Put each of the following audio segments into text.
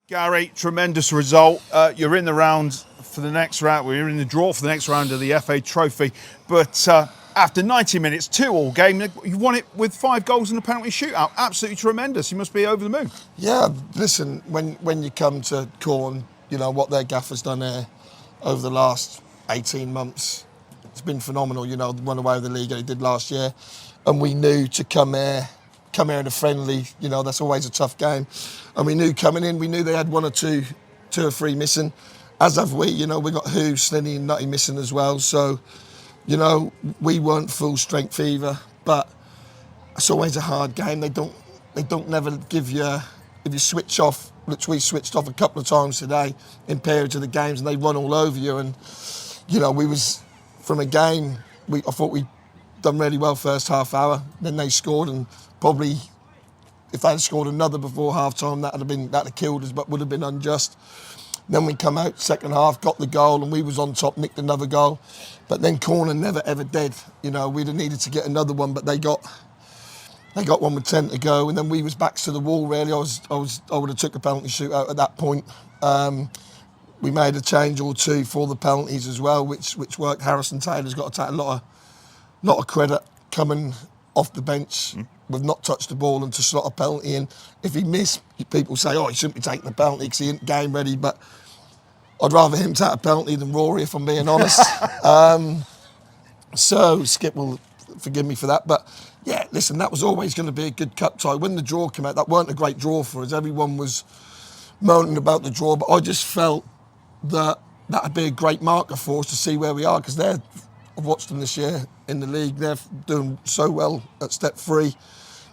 Gary, tremendous result. You're in the round for the next round. We're in the draw for the next round of the FA Trophy. But after 90 minutes, 2-2 game, you won it with 5 goals in a penalty shootout. Absolutely tremendous. You must be over the moon. Yeah, listen, when you come to Quorn, you know, what their gaffer's done there over the last 18 months, it's been phenomenal. You know, won away with the league they did last year. And we knew to come here in a friendly, you know, that's always a tough game. And we knew coming in, we knew they had 1 or 2 or 3 missing, as have we. You know, we got Who, Slinny and Nutty missing as well. So, you know, we weren't full strength either, but it's always a hard game. They don't never give you, if you switch off, which we switched off a couple of times today in periods of the games, and they run all over you. And, you know, we was, from a game, I thought we'd done really well first half hour. Then they scored, and probably if they had scored another before half time, that'd have killed us, but would have been unjust. Then we come out second half, got the goal, and we was on top, nicked another goal. But then corner never ever dead. You know, we'd have needed to get another one, but they got one with 10 to go, and then we was backs to the wall really. I would have took a penalty shootout at that point. We made a change or 2 for the penalties as well, which worked. Harrison Taylor's got to take a lot of credit coming off the bench. We've not touched the ball and to slot a penalty in. If he missed, people say, oh, he shouldn't be taking the penalty because he ain't game ready, but I'd rather him take a penalty than Rory, if I'm being honest. So Skip will forgive me for that, but yeah, listen, that was always going to be a good cup tie. When the draw came out, that weren't a great draw for us. Everyone was moaning about the draw, but I just felt that that'd be a great marker for us to see where we are, because I've watched them this year in the league. They're doing so well at step 3.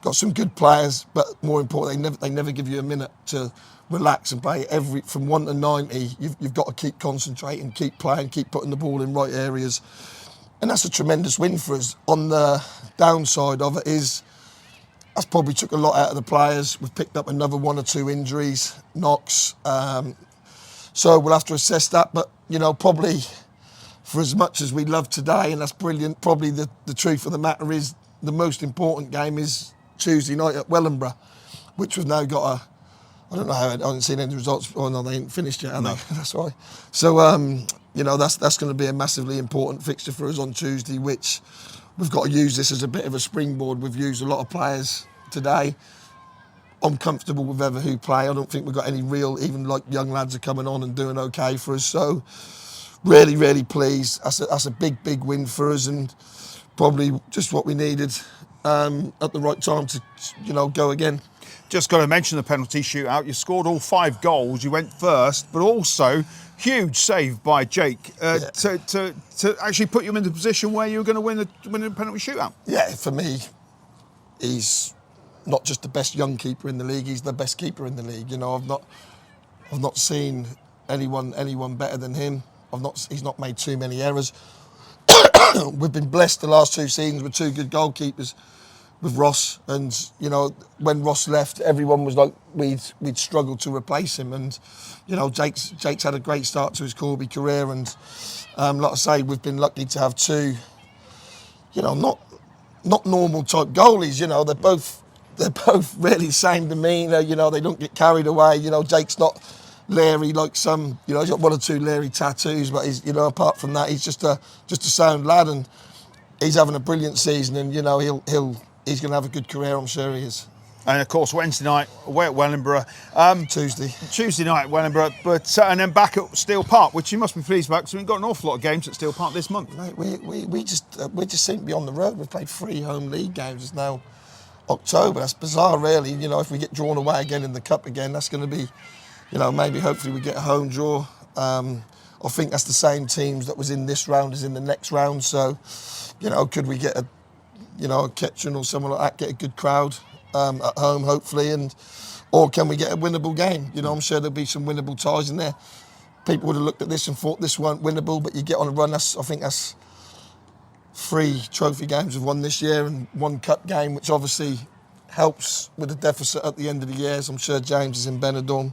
Got some good players, but more importantly, they never give you a minute to relax and play. From 1 to 90, you've got to keep concentrating, keep playing, keep putting the ball in right areas. And that's a tremendous win for us. On the downside of it is, that's probably took a lot out of the players. We've picked up another 1 or 2 injuries, knocks. So we'll have to assess that. But, you know, probably for as much as we love today, and that's brilliant, probably the truth of the matter is the most important game is Tuesday night at Wellingborough, which we've now got I don't know how, I haven't seen any results. Oh no, they ain't finished yet, have they? That's right. So, you know, that's going to be a massively important fixture for us on Tuesday, which we've got to use this as a bit of a springboard. We've used a lot of players today. I'm comfortable with who play. I don't think we've got any real, even like young lads are coming on and doing okay for us. So, really, really pleased. That's a big, big win for us, and probably just what we needed at the right time to, you know, go again. Just got to mention the penalty shootout. You scored all 5 goals. You went first, but also huge save by Jake to actually put you in the position where you were going to win the penalty shootout. Yeah, for me, he's not just the best young keeper in the league. He's the best keeper in the league. You know, I've not seen anyone better than him. He's not made too many errors. We've been blessed the last 2 seasons with 2 good goalkeepers, with Ross, and you know, when Ross left, everyone was like we'd struggled to replace him, and you know, Jake's had a great start to his Corby career, and like I say, we've been lucky to have 2, you know, not normal type goalies. You know, they're both really same demeanour. You know, they don't get carried away. You know, Jake's not Larry like some, you know, he's got 1 or 2 Larry tattoos, but he's, you know, apart from that, he's just a sound lad, and he's having a brilliant season, and you know, he's going to have a good career, I'm sure he is. And of course, Wednesday night away at Wellingborough. Tuesday night at Wellingborough, but and then back at Steel Park, which you must be pleased about, because we've got an awful lot of games at Steel Park this month. Mate, we just seem to be on the road. We've played 3 home league games. It's now October. That's bizarre, really. You know, if we get drawn away again in the cup again, that's going to be, you know, maybe hopefully we get a home draw. I think that's the same teams that was in this round as in the next round. So, you know, could we get a Ketchum or someone like that, get a good crowd at home, hopefully, or can we get a winnable game? You know, I'm sure there'll be some winnable ties in there. People would have looked at this and thought this weren't winnable, but you get on a run. I think that's 3 trophy games we've won this year and 1 cup game, which obviously helps with the deficit at the end of the year. So I'm sure James is in Benidorm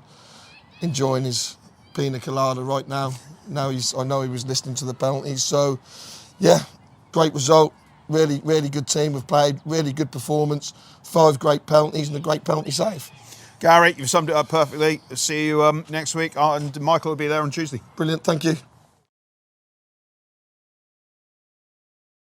enjoying his pina colada right now. I know he was listening to the penalties. So, yeah, great result. Really, really good team we've played. Really good performance. 5 great penalties and a great penalty save. Gary, you've summed it up perfectly. See you next week, and Michael will be there on Tuesday. Brilliant, thank you.